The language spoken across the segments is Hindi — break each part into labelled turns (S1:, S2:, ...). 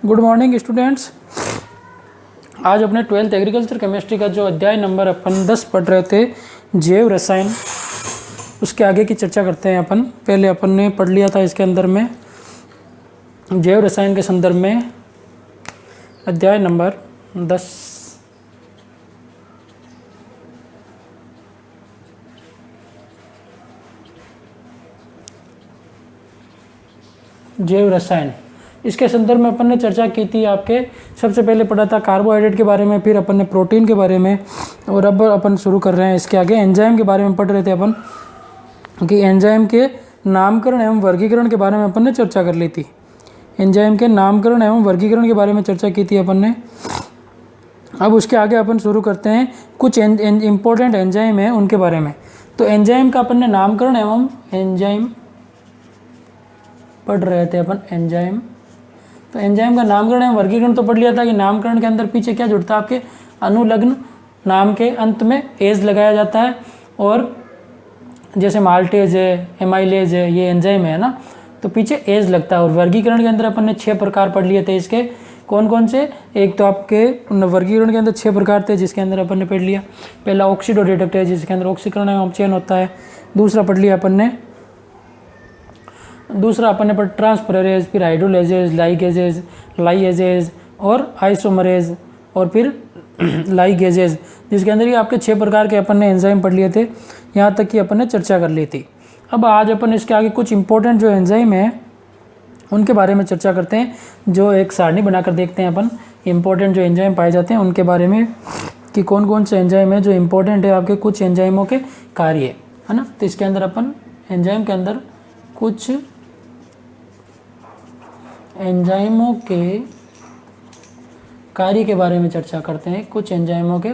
S1: Good morning students. आज अपने 12th एग्रीकल्चर केमिस्ट्री का जो अध्याय नंबर अपन 10 पढ़ रहे थे, जैव रसायन, उसके आगे की चर्चा करते हैं। पहले अपन ने पढ़ लिया था इसके अंदर में जैव रसायन के संदर्भ में अध्याय नंबर 10। जैव रसायन, इसके संदर्भ में अपन ने चर्चा की थी। आपके सबसे पहले पढ़ा था कार्बोहाइड्रेट के बारे में, फिर अपन ने प्रोटीन के बारे में, और अब अपन शुरू कर रहे हैं इसके आगे एंजाइम के बारे में पढ़ रहे थे अपन कि एंजाइम के नामकरण एवं वर्गीकरण के बारे में अपन ने चर्चा कर ली थी। एंजाइम के नामकरण एवं वर्गीकरण के बारे में चर्चा की थी अपन ने। अब उसके आगे अपन शुरू करते हैं कुछ इम्पोर्टेंट एंजाइम है उनके बारे में। तो एंजाइम का अपन ने नामकरण एवं एंजाइम पढ़ रहे थे अपन एंजाइम। तो एंजाइम का नामकरण एवं वर्गीकरण तो पढ़ लिया था कि नामकरण के अंदर पीछे क्या जुड़ता है, आपके अनुलग्न नाम के अंत में एज लगाया जाता है। और जैसे माल्टेज है, एमाइलेज है, ये एंजाइम है ना, तो पीछे एज लगता है। और वर्गीकरण के अंदर अपन ने 6 प्रकार पढ़ लिए थे इसके। कौन कौन से? एक तो आपके वर्गीकरण के अंदर 6 प्रकार थे जिसके अंदर अपन ने पढ़ लिया। पहला ऑक्सीडोडेटिव है जिसके अंदर ऑक्सीकरण एवं अपचयन होता है। दूसरा पढ़ लिया अपन ने पढ़ ट्रांसफरेज, फिर हाइड्रोलेजेज, लाइगेजेज, लाइएजेज और आइसोमरेज, और फिर लाइगेजेज, जिसके अंदर ये आपके 6 प्रकार के अपन ने एंजाइम पढ़ लिए थे। यहाँ तक कि अपन ने चर्चा कर ली थी। अब आज अपन इसके आगे कुछ इंपॉर्टेंट जो एंजाइम है उनके बारे में चर्चा करते हैं, जो एक सारणी बनाकर देखते हैं अपन इंपॉर्टेंट जो एंजाइम पाए जाते हैं उनके बारे में कि कौन कौन से एंजाइम है जो इंपॉर्टेंट है आपके कुछ एंजाइमों के कार्य, है ना। तो इसके अंदर अपन एंजाइम के अंदर कुछ एंजाइमों के कार्य के बारे में चर्चा करते हैं। कुछ एंजाइमों के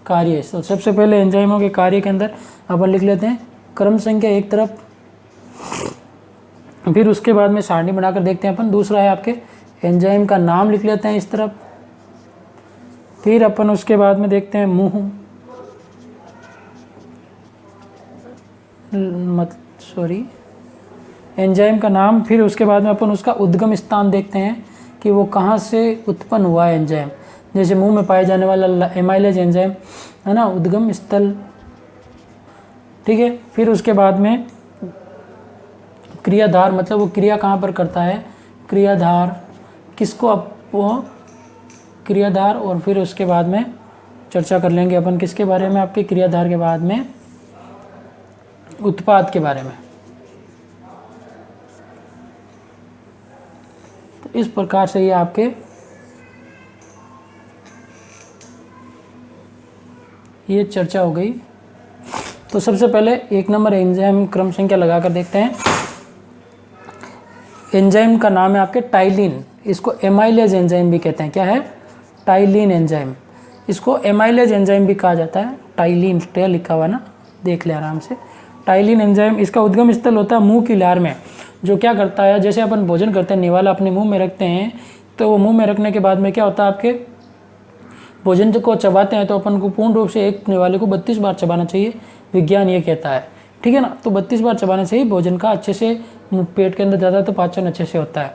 S1: कार्य। तो सबसे पहले एंजाइमों के कार्य के अंदर अपन लिख लेते हैं क्रम संख्या एक तरफ, फिर उसके बाद में सारणी बनाकर देखते हैं अपन। दूसरा है आपके एंजाइम का नाम लिख लेते हैं इस तरफ, फिर अपन उसके बाद में देखते हैं एंजाइम का नाम, फिर उसके बाद में अपन उसका उद्गम स्थान देखते हैं कि वो कहाँ से उत्पन्न हुआ है एंजाइम। जैसे मुंह में पाए जाने वाला एमाइलेज एंजाइम है ना, उद्गम स्थल, ठीक है। फिर उसके बाद में क्रियाधार, मतलब वो क्रिया कहाँ पर करता है, क्रियाधार किसको, वो क्रियाधार। और फिर उसके बाद में चर्चा कर लेंगे अपन किसके बारे में, आपके क्रियाधार के बाद में उत्पाद के बारे में। तो इस प्रकार से ये आपके ये चर्चा हो गई। तो सबसे पहले 1 नंबर एंजाइम क्रम संख्या लगाकर देखते हैं। एंजाइम का नाम है आपके टाइलिन। इसको एमाइलेज एंजाइम भी कहते हैं। क्या है? Ptyalin enzyme. इसको एमाइलेज एंजाइम भी कहा जाता है। टाइलिन टे लिखा हुआ ना, देख ले आराम से। टाइलिन एंजाइम, इसका उद्गम स्थल होता है मुंह की लार में। जो क्या करता है, जैसे अपन भोजन करते हैं, निवाला अपने मुंह में रखते हैं, तो वो मुंह में रखने के बाद में क्या होता है, आपके भोजन को चबाते हैं तो अपन को पूर्ण रूप से एक निवाले को 32 बार चबाना चाहिए, विज्ञान ये कहता है, ठीक है ना। तो 32 बार चबाने से ही भोजन का अच्छे से पेट के अंदर जाता है, तो पाचन अच्छे से होता है।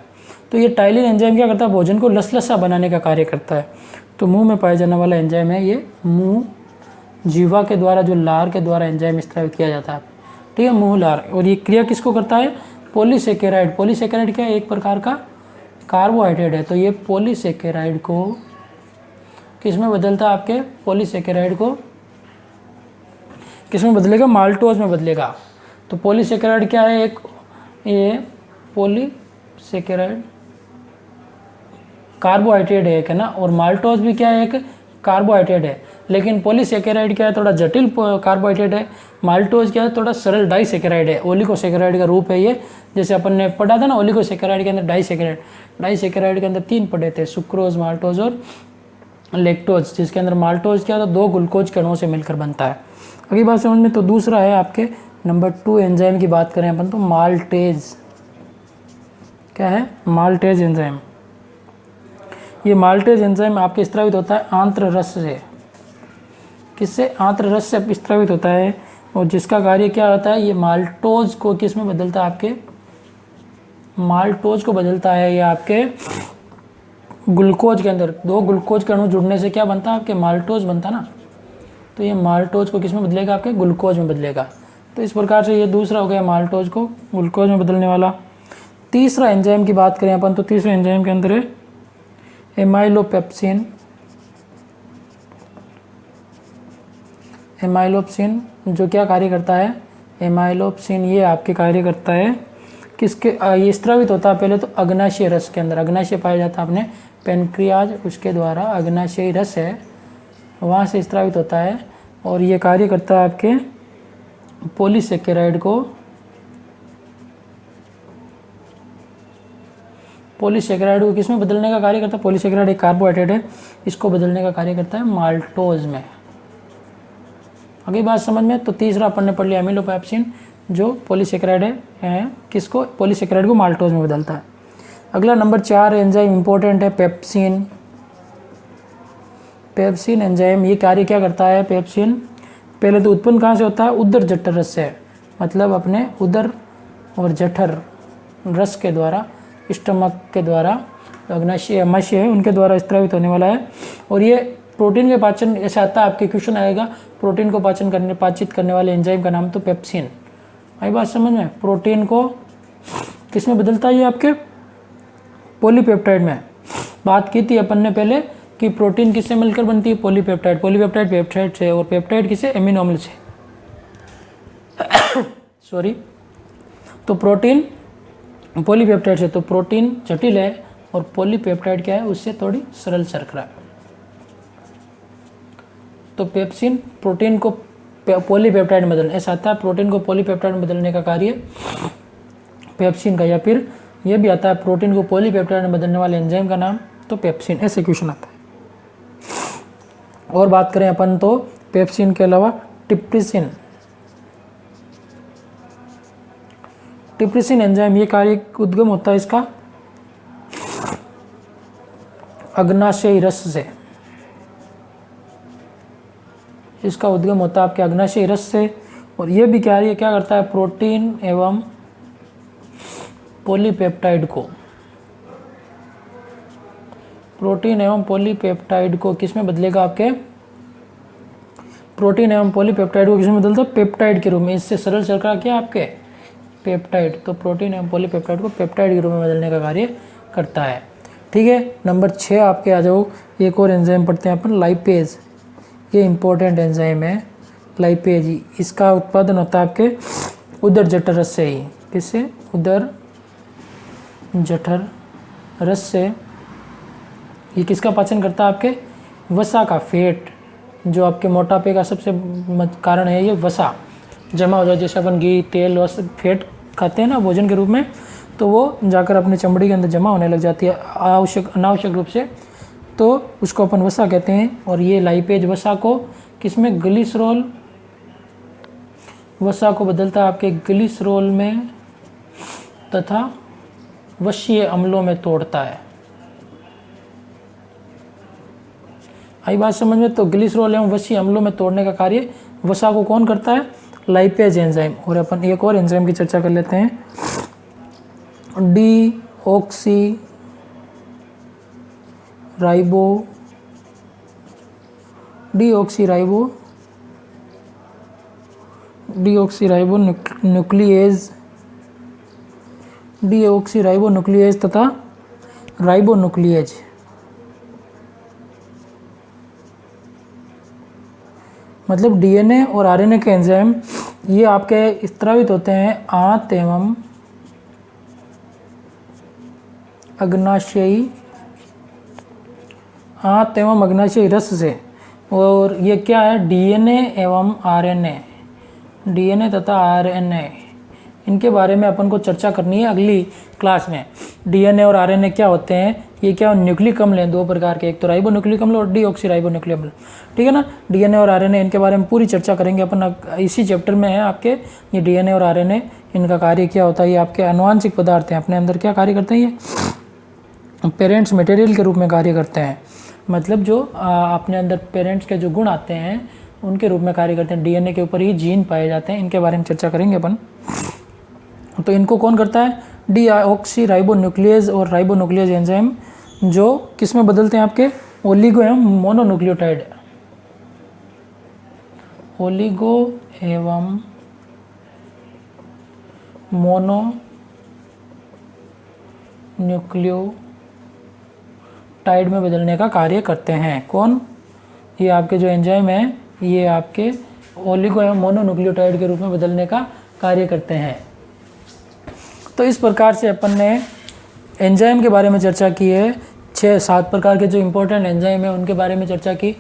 S1: तो ये टाइलिन एंजाइम क्या करता है, भोजन को लसलसा बनाने का कार्य करता है। तो मुंह में पाए जाने वाला एंजाइम है ये। मुंह जीवा के द्वारा, जो लार के द्वारा एंजाइम स्त्रावित किया जाता है, ठीक है, मुंह लार। और ये क्रिया किसको करता है, पॉलीसेकेराइड। पॉलीसेकेराइड क्या है, एक प्रकार का कार्बोहाइड्रेट है। तो ये पॉलीसेकेराइड को किस में बदलता है, आपके पॉलीसेकेराइड को किस में बदलेगा, माल्टोज में बदलेगा। तो पॉलीसेकेराइड क्या है, एक ये पॉलीसेकेराइड कार्बोहाइड्रेट है, एक है ना। और माल्टोज भी क्या है, एक कार्बोहाइड्रेट है। लेकिन पॉलीसेकेराइड क्या है, थोड़ा जटिल कार्बोहाइड्रेट है। माल्टोज क्या है, थोड़ा सरल डाइसेकेराइड है। ओलिगोसेकेराइड का रूप है ये। जैसे अपन ने पढ़ा था ना, ओलिगोसेकेराइड के अंदर डाइसेकेराइड। डाइसेकेराइड के अंदर 3 पढ़े थे, सुक्रोज, माल्टोज और लेक्टोज, जिसके अंदर माल्टोज क्या, तो 2 ग्लूकोज के अणुओं से मिलकर बनता है। अगली बात समझ में। तो दूसरा है आपके नंबर 2 एंजाइम की बात करें अपन तो माल्टेज। क्या है, माल्टेज एंजाइम। ये माल्टेज एंजाइम आपके स्त्रावित होता है आंत्र रस से। किससे? आंत्र रस से स्त्रावित होता है। और जिसका कार्य क्या होता है, ये माल्टोज को किस में बदलता है, आपके माल्टोज को बदलता है। ये आपके ग्लूकोज के अंदर 2 ग्लूकोज के अणु जुड़ने से क्या बनता है आपके माल्टोज बनता ना, तो ये माल्टोज को किस में बदलेगा आपके ग्लूकोज में बदलेगा। तो इस प्रकार से ये दूसरा हो गया माल्टोज को ग्लूकोज में बदलने वाला। तीसरा एंजाइम की बात करें अपन तो तीसरे एंजाइम के अंदर है एमाइलोपेप्सिन। एमाइलोपेप्सिन जो क्या कार्य करता है, एमाइलोपेप्सिन ये आपके कार्य करता है किसके, ये स्रावित होता है पहले तो अग्नाशय रस के अंदर, अग्नाशय पाया जाता है आपने पेनक्रियाज, उसके द्वारा अग्नाशय रस है वहाँ से स्रावित होता है और ये कार्य करता है आपके पॉलीसेकेराइड को, पॉलीसेकेराइड को किस में बदलने का कार्य करता है, पॉलीसेकेराइड एक कार्बोहाइड्रेट है, इसको बदलने का कार्य करता है माल्टोज में। आगे बात समझ में। तो तीसरा अपन ने पढ़ लिया एमिलोपेप्सिन जो पॉलीसेकेराइड है किसको, पॉलीसेकेराइड को माल्टोज में बदलता है। अगला नंबर 4 एंजाइम इंपॉर्टेंट है पेप्सिन। पेप्सिन एंजाइम ये कार्य क्या करता है, पेप्सिन पहले तो उत्पन्न कहाँ से होता है, उदर जठर रस से, मतलब अपने उदर और जठर रस के द्वारा, स्टमक के द्वारा, अग्नाशय अमाशय है उनके द्वारा स्रावित होने वाला है। और ये प्रोटीन के पाचन, ऐसा आता है आपके क्वेश्चन आएगा, प्रोटीन को पाचित करने वाले एंजाइम का नाम तो पेप्सिन। आई बात समझ में। प्रोटीन को किस में बदलता है ये आपके पॉलीपेप्टाइड में। बात की थी अपन ने पहले कि प्रोटीन किससे मिलकर बनती है, पॉलीपेप्टाइड, पॉलीपेप्टाइड पेप्टाइड से और पेप्टाइड किससे, एमिनो अम्ल से सॉरी। तो प्रोटीन पॉलीपेप्टाइड से, तो प्रोटीन जटिल है और पॉलीपेप्टाइड क्या है उससे थोड़ी सरल शर्करा है। तो पेप्सिन प्रोटीन को पॉलीपेप्टाइड में बदलना, ऐसा आता है प्रोटीन को पॉलीपेप्टाइड में बदलने का कार्य पेप्सिन का, या फिर यह भी आता है प्रोटीन को पॉलीपेप्टाइड में बदलने वाले एंजाइम का नाम तो पेप्सिन, ऐसे क्वेश्चन आता है। और बात करें अपन तो पेप्सिन के अलावा टिप्रिसिन। टिप्रिसिन एंजाइम ये कार्य उद्गम होता है इसका अग्नाशयी रस से, इसका उद्गम होता है आपके अग्नाशयी रस से। और ये भी कार्य क्या करता है, प्रोटीन एवं पॉलीपेप्टाइड को, प्रोटीन एवं पॉलीपेप्टाइड को किस में बदलेगा आपके, प्रोटीन एवं पॉलीपेप्टाइड को किस में बदलता है, पेप्टाइड के रूप में। इससे सरल शर्करा क्या आपके पेप्टाइड, तो प्रोटीन एवं पॉलीपेप्टाइड को पेप्टाइड के रूप में बदलने का कार्य करता है। ठीक है, नंबर 6 आपके आ जाओ। एक और एंजाइम पढ़ते हैं अपन, लाइपेज। ये इंपॉर्टेंट एंजाइम है लाइपेज, इसका उत्पादन होता है आपके उदर जठर रस से ही। किससे, उदर जठर रस से। ये किसका पाचन करता है, आपके वसा का, फैट जो आपके मोटापे का सबसे कारण है, ये वसा जमा हो जाए। जैसे अपन घी तेल और फैट खाते हैं ना भोजन के रूप में, तो वो जाकर अपने चमड़ी के अंदर जमा होने लग जाती है अनावश्यक रूप से, तो उसको अपन वसा कहते हैं। और ये लाइपेज वसा को किसमें, ग्लिसरॉल, वसा को बदलता है आपके ग्लिसरॉल में तथा वसीय अम्लों में तोड़ता है। आई बात समझ में। तो ग्लिसरॉल एवं वसीय अम्लों में तोड़ने का कार्य वसा को कौन करता है, लाइपेज एंजाइम। और अपन एक और एंजाइम की चर्चा कर लेते हैं, डीऑक्सी राइबो न्यूक्लियेज तथा राइबोन्यूक्लियेज। मतलब डीएनए और आरएनए के एंजाइम ये आपके स्रावित होते हैं आंत एवं अग्नाशयी रस से। और ये क्या है, डीएनए एवं आरएनए, डीएनए तथा आरएनए, इनके बारे में अपन को चर्चा करनी है अगली क्लास में। डीएनए और आरएनए क्या होते हैं, ये क्या न्यूक्लिक अम्ल हैं 2 प्रकार के, एक तो राइबो न्यूक्लिक अम्ल और डीऑक्सी राइबो न्यूक्लिक अम्ल। ठीक है ना, डीएनए और आरएनए इनके बारे में पूरी चर्चा करेंगे अपन, इसी चैप्टर में है आपके ये डीएनए और आरएनए, इनका कार्य क्या होता है। ये आपके आनुवांशिक पदार्थ हैं, अपने अंदर क्या कार्य करते हैं, ये पेरेंट्स मटेरियल के रूप में कार्य करते हैं। मतलब जो अपने अंदर पेरेंट्स के जो गुण आते हैं उनके रूप में कार्य करते हैं। डीएनए के ऊपर ही जीन पाए जाते हैं, इनके बारे में चर्चा करेंगे अपन। तो इनको कौन करता है, डीऑक्सी राइबोन्यूक्लियेज और राइबोन्यूक्लियेज एंजाइम जो किस में बदलते हैं आपके ओलिगो एवं मोनोन्यूक्लियोटाइड, ओलिगो एवं मोनो न्यूक्लियोटाइड में बदलने का कार्य करते हैं। कौन? ये आपके जो एंजाइम है ये आपके ओलिगो एवं मोनोन्यूक्लियोटाइड के रूप में बदलने का कार्य करते हैं। तो इस प्रकार से अपन ने एंजाइम के बारे में चर्चा की है। 6-7 प्रकार के जो इम्पोर्टेंट एंजाइम है उनके बारे में चर्चा की।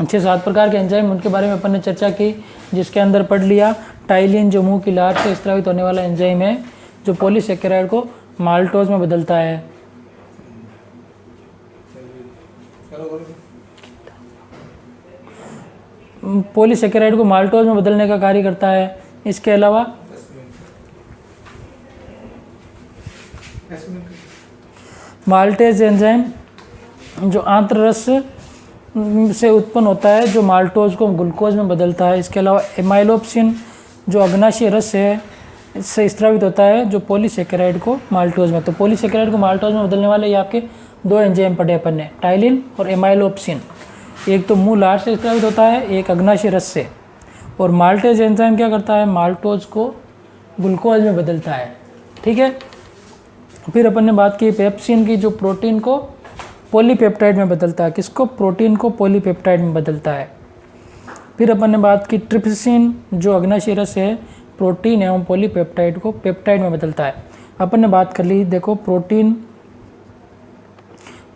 S1: 6-7 प्रकार के एंजाइम उनके बारे में अपन ने चर्चा की, जिसके अंदर पढ़ लिया टाइलिन जो मुंह की लार से स्रावित होने वाला एंजाइम है, जो पॉलीसेकेराइड को माल्टोज में बदलता है। पॉलीसेकेराइड को माल्टोज में बदलने का कार्य करता है। इसके अलावा माल्टेज एंजाइम जो आंत्र रस से उत्पन्न होता है, जो माल्टोज को ग्लूकोज में बदलता है। इसके अलावा एमाइलोप्सिन जो अग्नाशय रस है इससे स्रावित होता है, जो पॉलीसेकेराइड को माल्टोज में। तो पॉलीसेकेराइड को माल्टोज में बदलने वाले ये आपके 2 एंजाइम पढ़े अपन ने, टाइलिन और एमाइलोप्सिन। एक तो मुंह लार से स्रावित होता है, एक अग्नाशय रस से। और माल्टेज एंजाइम क्या करता है? माल्टोज को ग्लूकोज में बदलता है। ठीक है। फिर अपन ने बात की पेप्सिन की, जो प्रोटीन को पॉलीपेप्टाइड में बदलता है। किसको? प्रोटीन को पॉलीपेप्टाइड में बदलता है। फिर अपन ने बात की ट्रिप्सिन जो अग्नाशय रस है, प्रोटीन एवं पॉलीपेप्टाइड को पेप्टाइड में बदलता है। अपन ने बात कर ली, देखो प्रोटीन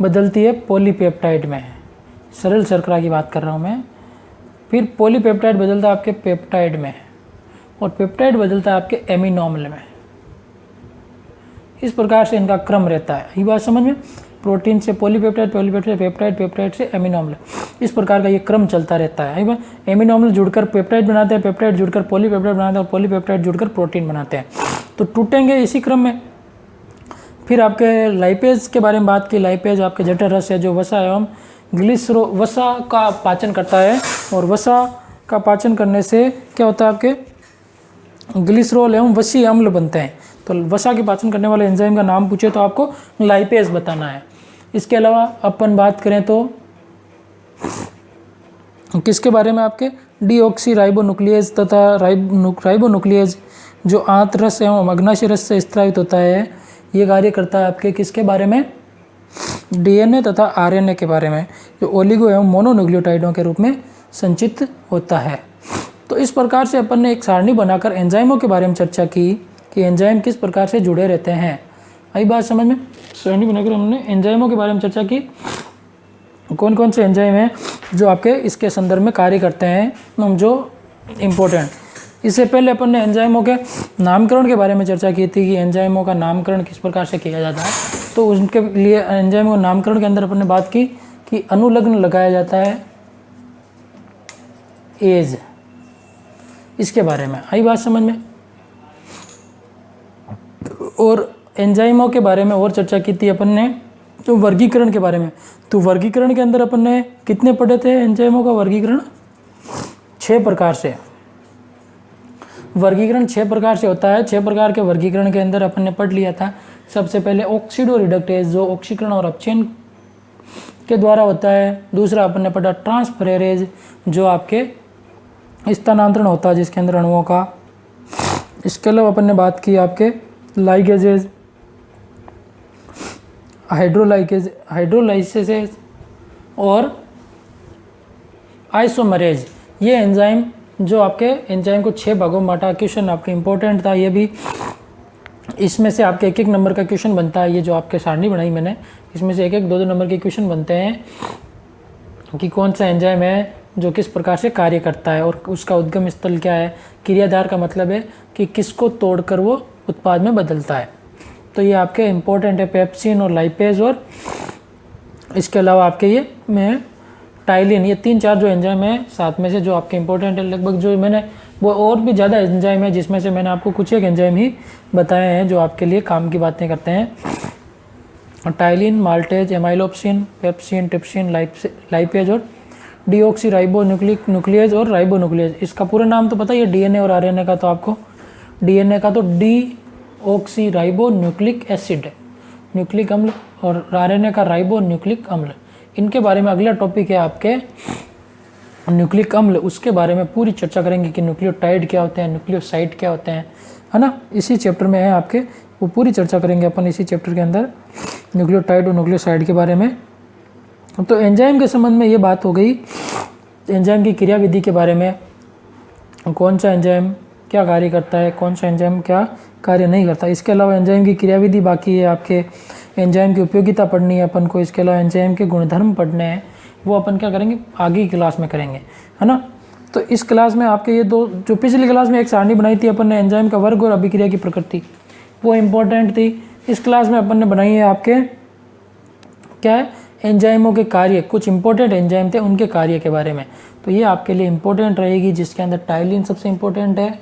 S1: बदलती है पॉलीपेप्टाइड में, सरल शर्करा की बात कर रहा हूँ मैं। फिर पॉलीपेप्टाइड बदलता है आपके पेप्टाइड में, और पेप्टाइड बदलता है आपके एमिनो अम्ल में। इस प्रकार से इनका क्रम रहता है। ये बात समझ में? प्रोटीन से पॉलीपेप्टाइड, पॉलीपेप्टाइड पेप्टाइड, पेप्टाइड से एमिनो अम्ल, इस प्रकार का ये क्रम चलता रहता है। एमिनो अम्ल जुड़कर पेप्टाइड बनाते हैं, पेप्टाइड जुड़कर पॉलीपेप्टाइड बनाते हैं, और पॉलीपेप्टाइड जुड़कर प्रोटीन बनाते हैं। तो टूटेंगे इसी क्रम में। फिर आपके लाइपेज के बारे में बात की। लाइपेज आपके जठर रस है, जो वसा एवं वसा का पाचन करता है, और वसा का पाचन करने से क्या होता है? आपके ग्लिसरॉल एवं वसीय अम्ल बनते हैं। तो वसा के पाचन करने वाले एंजाइम का नाम पूछे तो आपको लाइपेज बताना है। इसके अलावा अपन बात करें तो किसके बारे में? आपके डीऑक्सीराइबोन्यूक्लियेज तथा राइबोन्यूक्लियेज जो आंत्र रस एवं अग्नाशय रस से स्रावित होता है, ये कार्य करता है आपके किसके बारे में? डीएनए तथा आरएनए के बारे में, जो ओलिगो एवं मोनोन्यूक्लियोटाइडों के रूप में संचित होता है। तो इस प्रकार से अपन ने एक सारणी बनाकर एंजाइमों के बारे में चर्चा की कि एंजाइम किस प्रकार से जुड़े रहते हैं। आई बात समझ में? सारणी बनाकर हमने एंजाइमों के बारे में चर्चा की, कौन कौन से एंजाइम हैं जो आपके इसके संदर्भ में कार्य करते हैं, जो इम्पोर्टेंट। इससे पहले अपन ने एंजाइमों के नामकरण के बारे में चर्चा की थी कि एंजाइमों का नामकरण किस प्रकार से किया जाता है। तो उनके लिए एंजाइमों के नामकरण के अंदर अपन ने बात की कि अनुलग्न लगाया जाता है एज, इसके बारे में। आई बात समझ में? और एंजाइमों के बारे में और चर्चा की थी अपन ने, तो वर्गीकरण के बारे में। तो वर्गीकरण के अंदर अपन ने कितने पढ़े थे? एंजाइमों का वर्गीकरण 6 प्रकार से। वर्गीकरण 6 प्रकार से होता है। 6 प्रकार के वर्गीकरण के अंदर अपन ने पढ़ लिया था। सबसे पहले ऑक्सीडो रिडक्टेज, जो ऑक्सीकरण और अपचयन के द्वारा होता है। दूसरा अपन ने पढ़ा ट्रांसफरेज, जो आपके स्थानांतरण होता है जिसके अंदर अणुओं का। इसके अलावा अपन ने बात की आपके लाइगेजेज, हाइड्रोलाइसिस और आइसोमरेज। ये एंजाइम जो आपके एंजाइम को 6 भागों में बांटा। क्वेश्चन आपके इंपॉर्टेंट था ये भी, इसमें से आपके 1-1 नंबर का क्वेश्चन बनता है। ये जो आपके सारणी बनाई मैंने, इसमें से 1-1, 2-2 नंबर के क्वेश्चन बनते हैं कि कौन सा एंजाइम है जो किस प्रकार से कार्य करता है और उसका उद्गम स्थल क्या है। क्रियाधार का मतलब है कि किसको तोड़कर वो उत्पाद में बदलता है। तो ये आपके इम्पोर्टेंट है, पेप्सिन और लाइपेज, और इसके अलावा आपके ये में टाइलिन। ये 3-4 जो एंजाइम है 7 में से जो आपके इंपॉर्टेंट है। लगभग जो मैंने वो और भी ज़्यादा एंजाइम है, जिसमें से मैंने आपको कुछ एक एंजाइम ही बताए हैं जो आपके लिए काम की बातें करते हैं। Ptyalin, maltase, amylopsin, pepsin, trypsin, lipase और डीऑक्सीराइबोन्यूक्लियेज और राइबोन्यूक्लियेज। इसका पूरा नाम तो पता ही है, डीएनए और आरएनए का तो आपको, डीएनए का तो डीऑक्सीराइबोन्यूक्लिक एसिड, न्यूक्लिक अम्ल और आरएनए का राइबो न्यूक्लिक अम्ल, इनके बारे में अगला टॉपिक है आपके न्यूक्लिक अम्ल, उसके बारे में पूरी चर्चा करेंगे कि न्यूक्लियोटाइड क्या होते हैं, न्यूक्लियोसाइड क्या होते हैं, है ना। इसी चैप्टर में है आपके, वो पूरी चर्चा करेंगे अपन इसी चैप्टर के अंदर न्यूक्लियोटाइड और न्यूक्लियोसाइड के बारे में। तो एंजाइम के संबंध में ये बात हो गई, एंजाइम की क्रियाविधि के बारे में, कौन सा एंजाइम क्या कार्य करता है, कौन सा एंजाइम क्या कार्य नहीं करता। इसके अलावा एंजाइम की क्रियाविधि बाकी है, आपके एंजाइम की उपयोगिता पढ़नी है अपन को, इसके अलावा एंजाइम के गुणधर्म पढ़ने हैं, वो अपन क्या करेंगे आगे की क्लास में करेंगे, है ना। तो इस क्लास में आपके ये दो, जो पिछली क्लास में एक सारणी बनाई थी अपन ने एंजाइम का वर्ग और अभिक्रिया की प्रकृति, वो इम्पोर्टेंट थी। इस क्लास में अपन ने बनाई है आपके क्या है, एंजाइमों के कार्य, कुछ इंपॉर्टेंट एंजाइम थे उनके कार्य के बारे में, तो ये आपके लिए इंपॉर्टेंट रहेगी, जिसके अंदर टाइलिन सबसे इंपॉर्टेंट है,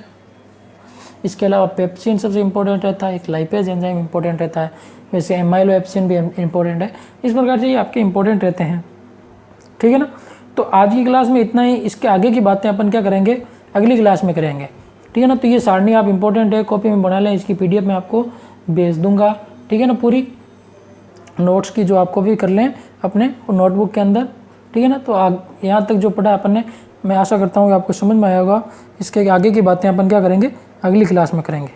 S1: इसके अलावा पेप्सिन सबसे इंपॉर्टेंट रहता है, एक लाइपेज एंजाइम इंपॉर्टेंट रहता है, वैसे एमाइलो एप्सिन भी इंपॉर्टेंट है। इस प्रकार से ये आपके इंपॉर्टेंट रहते हैं, ठीक है ना। तो आज की क्लास में इतना ही, इसके आगे की बातें अपन क्या करेंगे अगली क्लास में करेंगे, ठीक है ना। तो ये सारणी आप इंपॉर्टेंट है, कॉपी में बना लें, इसकी PDF में आपको भेज दूंगा, ठीक है ना, पूरी नोट्स की जो आपको भी कर लें अपने नोटबुक के अंदर, ठीक है ना। तो यहाँ तक जो पढ़ा अपन ने, मैं आशा करता हूँ कि आपको समझ में आया होगा। इसके आगे की बातें अपन क्या करेंगे अगली क्लास में करेंगे,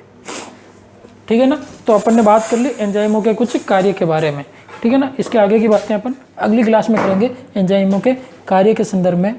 S1: ठीक है ना। तो अपन ने बात कर ली एंजाइमों के कुछ कार्य के बारे में, ठीक है ना। इसके आगे की बातें अपन अगली क्लास में करेंगे एंजाइमों के कार्य के संदर्भ में।